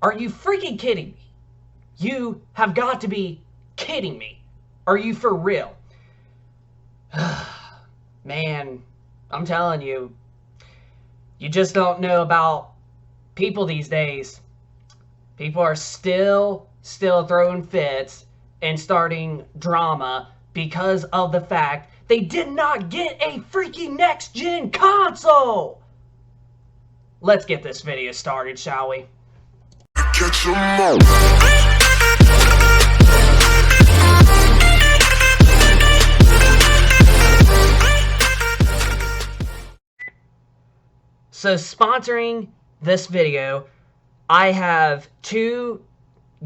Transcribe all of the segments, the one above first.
Are you freaking kidding me? You have got to be kidding me. Are you for real? Man, I'm telling you, you just don't know about people these days. People are still throwing fits and starting drama because of the fact they did not get a freaking next-gen console. Let's get this video started, shall we? So sponsoring this video, I have two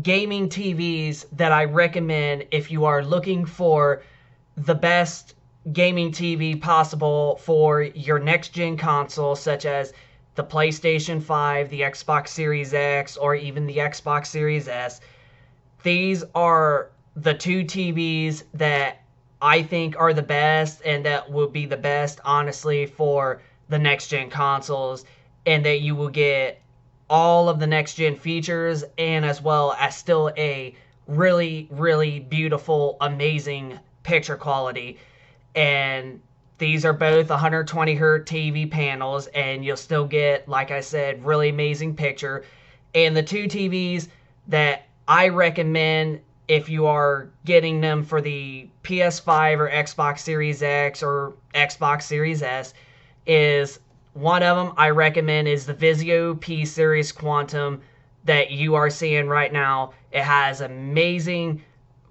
gaming TVs that I recommend if you are looking for the best gaming TV possible for your next-gen console, such as the PlayStation 5, the Xbox Series X, or even the Xbox Series S. These are the two TVs that I think are the best and that will be the best, honestly, for the next-gen consoles, and that you will get all of the next-gen features and as well as still a really, really beautiful, amazing picture quality. And these are both 120 hertz TV panels, and you'll still get, like I said, really amazing picture. And the two TVs that I recommend if you are getting them for the PS5 or Xbox Series X or Xbox Series S is, one of them I recommend is the Vizio P-Series Quantum that you are seeing right now. It has amazing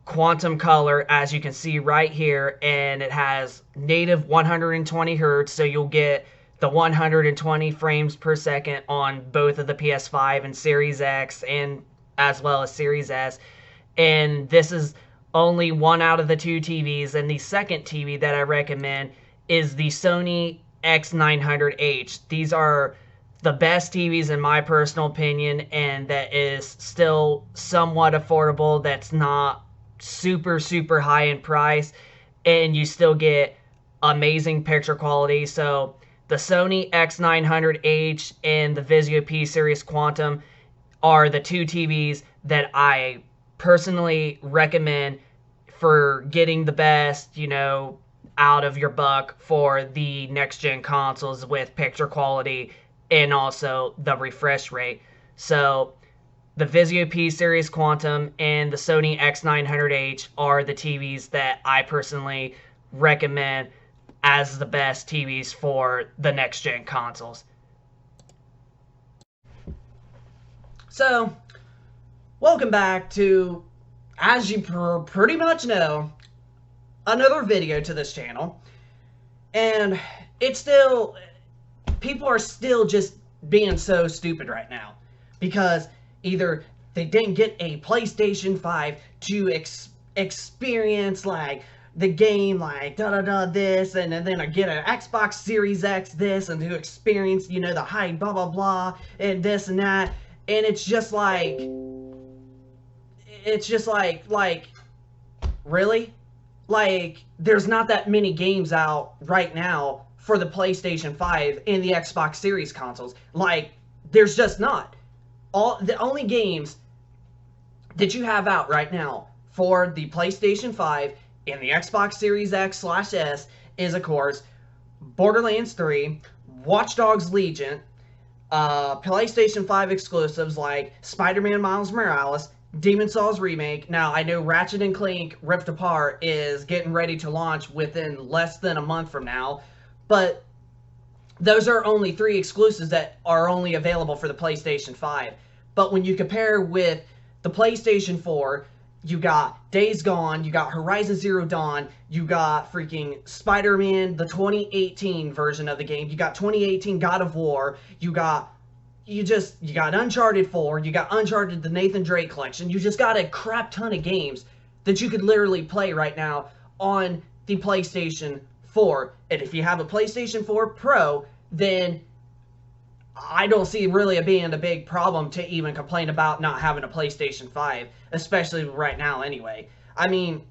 quantum color, as you can see right here, and it has native 120 hertz, so you'll get the 120 frames per second on both of the PS5 and Series X, and as well as Series S. And this is only one out of the two TVs. And the second TV that I recommend is the Sony X900H. These are the best TVs in my personal opinion, and that is still somewhat affordable. That's not super high in price, and you still get amazing picture quality. So the Sony X900H and the Vizio P-Series Quantum are the two TVs that I personally recommend for getting the best, out of your buck for the next-gen consoles with picture quality and also the refresh rate. So the Vizio P-Series Quantum and the Sony X900H are the TVs that I personally recommend as the best TVs for the next-gen consoles. So, welcome back to, as you pretty much know, another video to this channel. And it's still, people are still just being so stupid right now, because either they didn't get a PlayStation 5 to experience like the game, like this, and then I get an Xbox Series X this, and to experience, the hype, blah blah blah, and this and that. And it's just like really? Like, there's not that many games out right now for the PlayStation 5 and the Xbox Series consoles. Like, there's just not. The only games that you have out right now for the PlayStation 5 and the Xbox Series X/S is, of course, Borderlands 3, Watch Dogs Legion, PlayStation 5 exclusives like Spider-Man Miles Morales, Demon's Souls Remake. Now, I know Ratchet & Clank Rift Apart is getting ready to launch within less than a month from now, but those are only three exclusives that are only available for the PlayStation 5. But when you compare with the PlayStation 4, you got Days Gone, you got Horizon Zero Dawn, you got freaking Spider-Man, the 2018 version of the game, you got 2018 God of War, you got Uncharted 4, you got Uncharted the Nathan Drake collection. You just got a crap ton of games that you could literally play right now on the PlayStation 4. And if you have a PlayStation 4 Pro, then I don't see really it being a big problem to even complain about not having a PlayStation 5, especially right now anyway. I mean,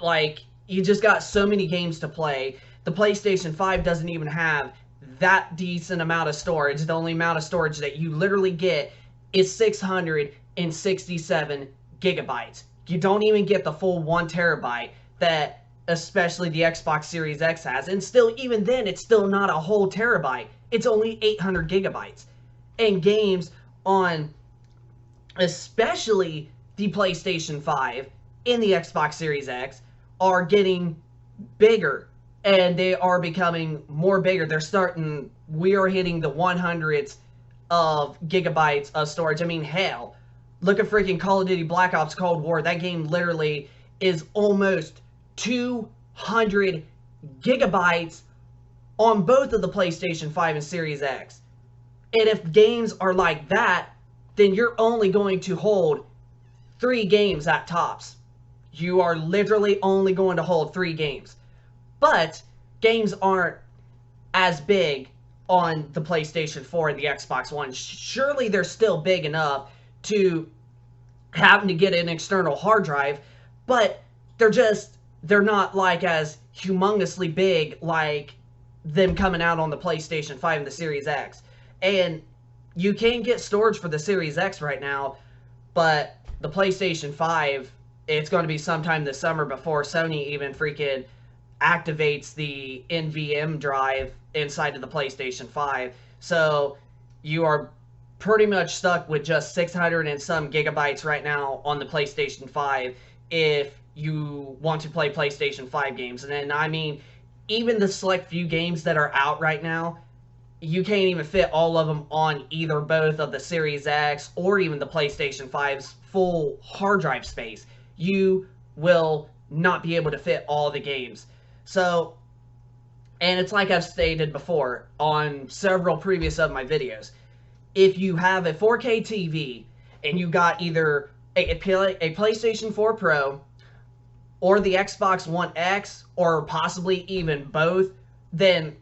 like, you just got so many games to play. The PlayStation 5 doesn't even have that decent amount of storage. The only amount of storage that you literally get is 667 gigabytes. You don't even get the full 1 terabyte that especially the Xbox Series X has. And still, even then, it's still not a whole terabyte. It's only 800 gigabytes. And games on especially the PlayStation 5 and the Xbox Series X are getting bigger, and they are becoming more bigger. We are hitting the 100s of gigabytes of storage. I mean, hell, look at freaking Call of Duty Black Ops Cold War. That game literally is almost 200 gigabytes on both of the PlayStation 5 and Series X. And if games are like that, then you're only going to hold 3 games at tops. You are literally only going to hold 3 games. But games aren't as big on the PlayStation 4 and the Xbox One. Surely they're still big enough to having to get an external hard drive, but they're not like as humongously big like them coming out on the PlayStation 5 and the Series X. And you can get storage for the Series X right now, but the PlayStation 5, it's going to be sometime this summer before Sony even freaking activates the NVMe drive inside of the PlayStation 5. So you are pretty much stuck with just 600 and some gigabytes right now on the PlayStation 5 if you want to play PlayStation 5 games. And then, I mean, even the select few games that are out right now, you can't even fit all of them on either both of the Series X or even the PlayStation 5's full hard drive space. You will not be able to fit all the games. So, and it's like I've stated before on several previous of my videos, if you have a 4K TV and you got either a PlayStation 4 Pro or the Xbox One X or possibly even both, then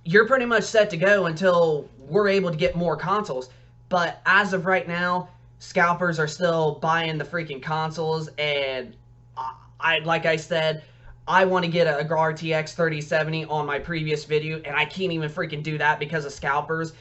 you're pretty much set to go until we're able to get more consoles. But as of right now, scalpers are still buying the freaking consoles, and like I said, I want to get a RTX 3070 on my previous video, and I can't even freaking do that because of scalpers.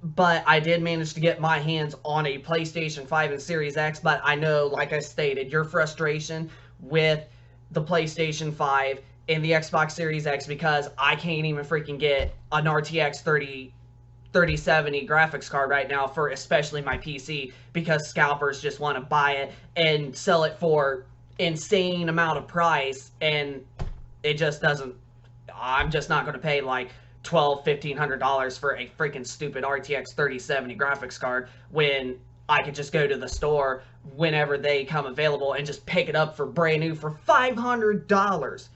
But I did manage to get my hands on a PlayStation 5 and Series X, but I know, like I stated, your frustration with the PlayStation 5 and the Xbox Series X, because I can't even freaking get an RTX 3070 graphics card right now for especially my PC, because scalpers just want to buy it and sell it for insane amount of price, and it just doesn't. I'm just not going to pay like $1,200-$1,500 for a freaking stupid RTX 3070 graphics card when I could just go to the store whenever they come available and just pick it up for brand new for $500.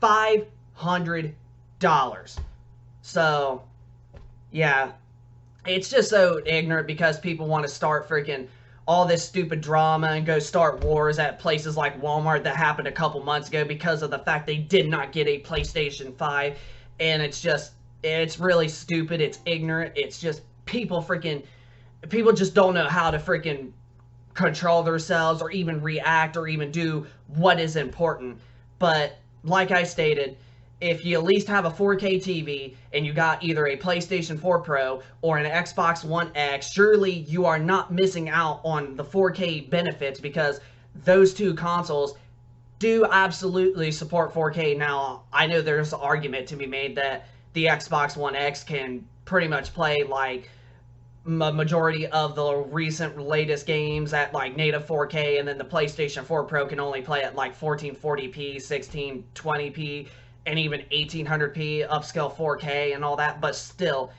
$500. So, yeah, it's just so ignorant because people want to start freaking all this stupid drama and go start wars at places like Walmart that happened a couple months ago because of the fact they did not get a PlayStation 5. And it's really stupid. It's ignorant. It's just people just don't know how to freaking control themselves or even react or even do what is important. But like I stated, if you at least have a 4K TV and you got either a PlayStation 4 Pro or an Xbox One X, surely you are not missing out on the 4K benefits, because those two consoles do absolutely support 4K. Now, I know there's an argument to be made that the Xbox One X can pretty much play like majority of the recent latest games at like native 4K, and then the PlayStation 4 Pro can only play at like 1440p, 1620p, and even 1800p upscale 4K and all that. But still,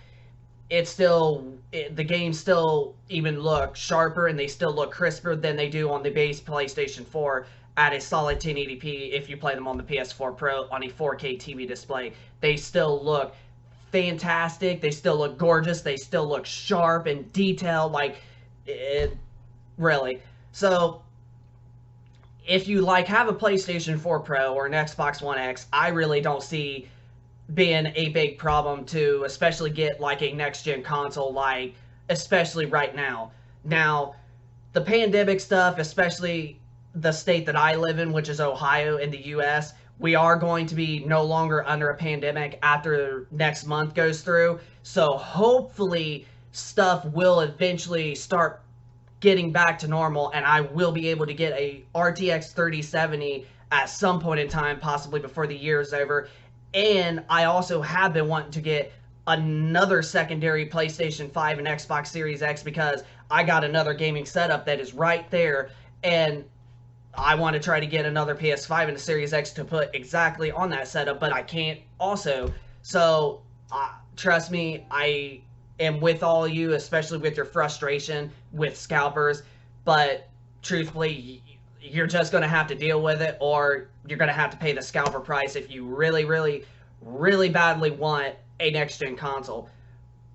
the games still even look sharper and they still look crisper than they do on the base PlayStation 4 at a solid 1080p if you play them on the PS4 Pro on a 4K TV display. They still look fantastic. They still look gorgeous. They still look sharp and detailed, like really. So if you like have a PlayStation 4 Pro or an Xbox One X, I really don't see being a big problem to especially get like a next gen console, like especially right now. Now, the pandemic stuff, especially the state that I live in, which is Ohio in the US, we are going to be no longer under a pandemic after next month goes through. So hopefully stuff will eventually start getting back to normal, and I will be able to get a RTX 3070 at some point in time, possibly before the year is over. And I also have been wanting to get another secondary PlayStation 5 and Xbox Series X because I got another gaming setup that is right there, and I want to try to get another PS5 and a Series X to put exactly on that setup, but I can't also. So, trust me, I am with all you, especially with your frustration with scalpers, but truthfully, you're just going to have to deal with it, or you're going to have to pay the scalper price if you really, really, really badly want a next-gen console.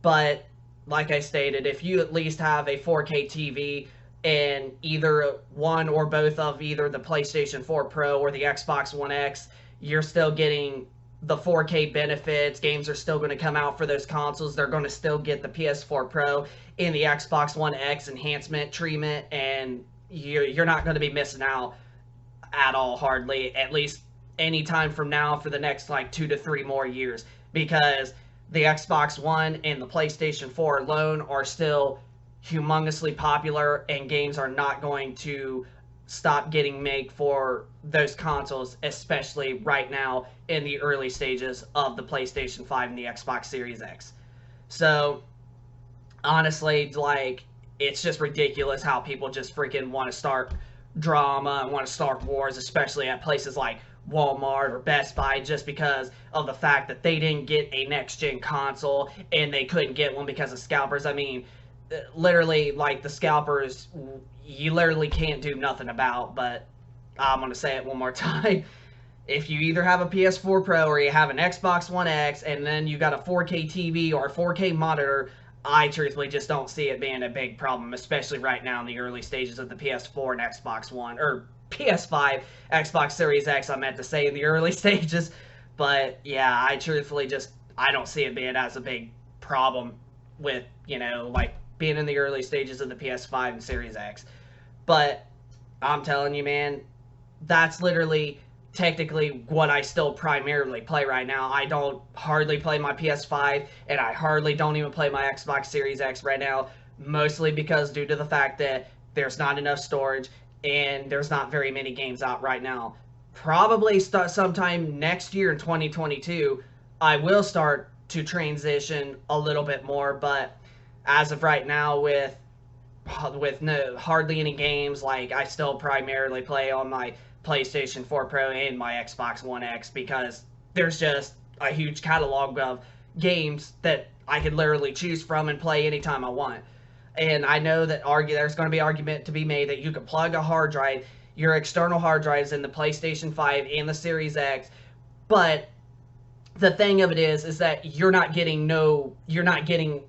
But, like I stated, if you at least have a 4K TV and either one or both of either the PlayStation 4 Pro or the Xbox One X, you're still getting the 4K benefits. Games are still going to come out for those consoles. They're going to still get the PS4 Pro and the Xbox One X enhancement treatment, and you're not going to be missing out at all, hardly, at least any time from now for the next like 2 to 3 more years, because the Xbox One and the PlayStation 4 alone are still humongously popular, and games are not going to stop getting made for those consoles, especially right now in the early stages of the PlayStation 5 and the Xbox Series X. So, honestly, like, it's just ridiculous how people just freaking want to start drama and want to start wars, especially at places like Walmart or Best Buy, just because of the fact that they didn't get a next-gen console and they couldn't get one because of scalpers. I mean, literally, like, the scalpers, you literally can't do nothing about, but I'm going to say it one more time. If you either have a PS4 Pro or you have an Xbox One X and then you got a 4K TV or a 4K monitor, I truthfully just don't see it being a big problem, especially right now in the early stages of the PS4 and Xbox One, or PS5, Xbox Series X, I meant to say in the early stages. But yeah, I truthfully just, I don't see it being as a big problem with, like, being in the early stages of the PS5 and Series X. But I'm telling you, man, that's literally technically what I still primarily play right now. I don't hardly play my PS5, and I hardly don't even play my Xbox Series X right now, mostly because due to the fact that there's not enough storage and there's not very many games out right now. Probably sometime next year in 2022, I will start to transition a little bit more, but as of right now, with hardly any games, like, I still primarily play on my PlayStation 4 Pro and my Xbox One X, because there's just a huge catalog of games that I could literally choose from and play anytime I want. And I know that there's going to be argument to be made that you can plug a hard drive, your external hard drives, in the PlayStation 5 and the Series X, but the thing of it is that you're not getting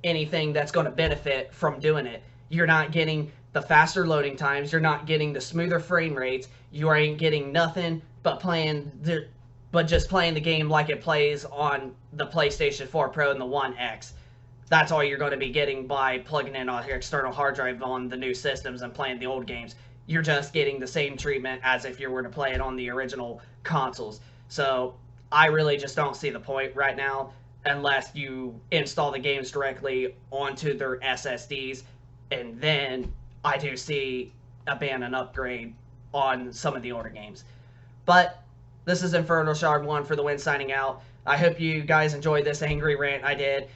anything that's going to benefit from doing it. You're not getting the faster loading times. You're not getting the smoother frame rates. You ain't getting nothing but just playing the game like it plays on the PlayStation 4 Pro and the One X. That's all you're going to be getting by plugging in your external hard drive on the new systems and playing the old games. You're just getting the same treatment as if you were to play it on the original consoles. So I really just don't see the point right now, unless you install the games directly onto their SSDs, and then I do see an upgrade on some of the older games. But this is Infernal Shard 1 for the win, signing out. I hope you guys enjoyed this angry rant I did.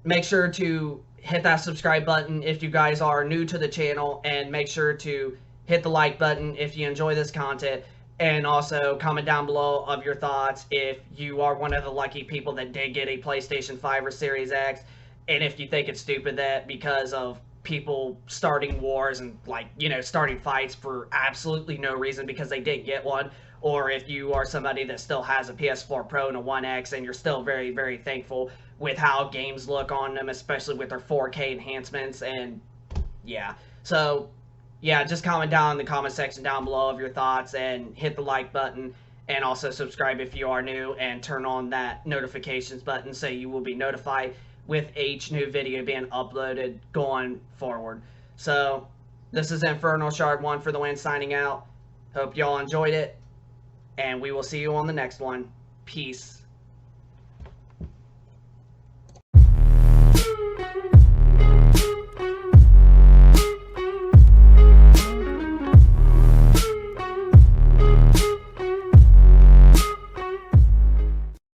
Make sure to hit that subscribe button if you guys are new to the channel, and make sure to hit the like button if you enjoy this content. And also comment down below of your thoughts if you are one of the lucky people that did get a PlayStation 5 or Series X, and if you think it's stupid that because of people starting wars and, like, starting fights for absolutely no reason because they didn't get one, or if you are somebody that still has a PS4 Pro and a One X and you're still very, very thankful with how games look on them, especially with their 4K enhancements. And yeah, so yeah, just comment down in the comment section down below of your thoughts, and hit the like button, and also subscribe if you are new, and turn on that notifications button so you will be notified with each new video being uploaded going forward. So this is Infernal Shard 1 for the win, signing out. Hope y'all enjoyed it, and we will see you on the next one. Peace.